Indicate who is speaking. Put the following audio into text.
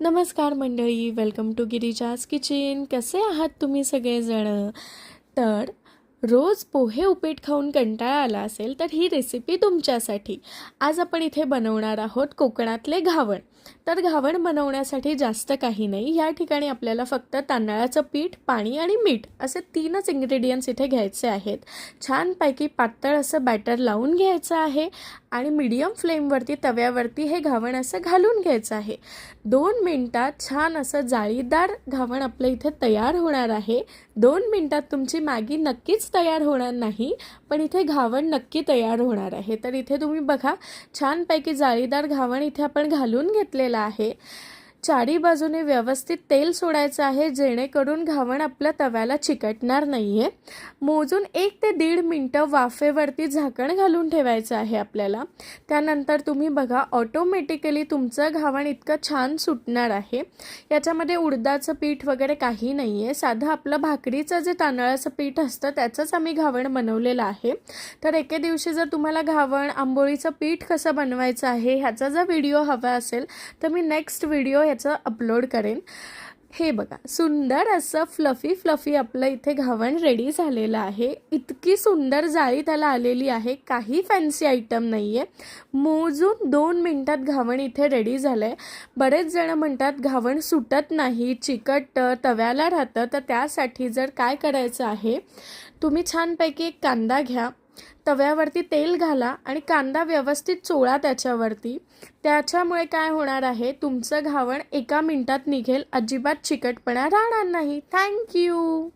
Speaker 1: नमस्कार मंडळी, welcome to गिरिजाज kitchen. कसे आहात तुम्ही सगळेजण? तर रोज पोहे उपीट खाऊन कंटाळा आला असेल तर ही रेसिपी तुमच्यासाठी. आज आपण इथे बनवणार आहोत कोकणातले घावण. तर घावण बनवण्यासाठी जास्त काही नाही. या ठिकाणी आपल्याला फक्त तांदळाचं पीठ, पाणी आणि मीठ असे 3च इंग्रेडियंट्स इथे घ्यायचे आहेत. छानपैकी पातळ असं बॅटर लावून घ्यायचं आहे आणि मीडियम फ्लेमवरती तव्यावरती हे घावण असं घालून घ्यायचं आहे. 2 मिनटात छान असं जाळीदार घावण आपलं इथे तयार होणार आहे. 2 मिनटात तुमची मॅगी नक्कीच तयार होणार नाही, पण इथे घावण नक्की तयार होणार आहे. तर इथे तुम्ही बघा, छानपैकी जाळीदार घावण इथे आपण घालून घेतलेलं आहे. चारी बाजूने व्यवस्थित तेल सोडायचं आहे, जेणेकरून घावण आपल्या तव्याला चिकटणार नाही आहे. मोजून 1 ते 1.5 मिनटं वाफेवरती झाकण घालून ठेवायचं आहे आपल्याला. त्यानंतर तुम्ही बघा, ऑटोमॅटिकली तुमचं घावण इतकं छान सुटणार आहे. याच्यामध्ये उडदाचं पीठ वगैरे काही नाही आहे, साधं आपलं भाकरीचं जे तांदळाचं पीठ असतं त्याचंच आम्ही घावण बनवलेलं आहे. तर एके दिवशी जर तुम्हाला घावण, आंबोळीचं पीठ कसं बनवायचं आहे ह्याचा जर व्हिडिओ हवा असेल तर मी नेक्स्ट व्हिडिओ ह्याचं अपलोड करेन. हे बघा, सुंदर असं फ्लफी आपलं इथे घावण रेडी झालेलं आहे. इतकी सुंदर जाळी त्याला आलेली आहे, काही फॅन्सी आयटम नाही आहे. मोजून 2 मिनटात घावण इथे रेडी झालं आहे. बरेच जण म्हणतात घावण सुटत नाही, चिकटतं, तव्याला राहतं. तर त्यासाठी जर काय करायचं आहे, तुम्ही छानपैकी एक कांदा घ्या, तव्यावरती तेल घाला आणि कांदा व्यवस्थित चोळा त्याच्यावरती. त्याच्यामुळे काय होणार आहे, तुमचं घावण 1 मिनिटात निघेल, अजिबात चिकटपणा राहणार नाही. थँक्यू.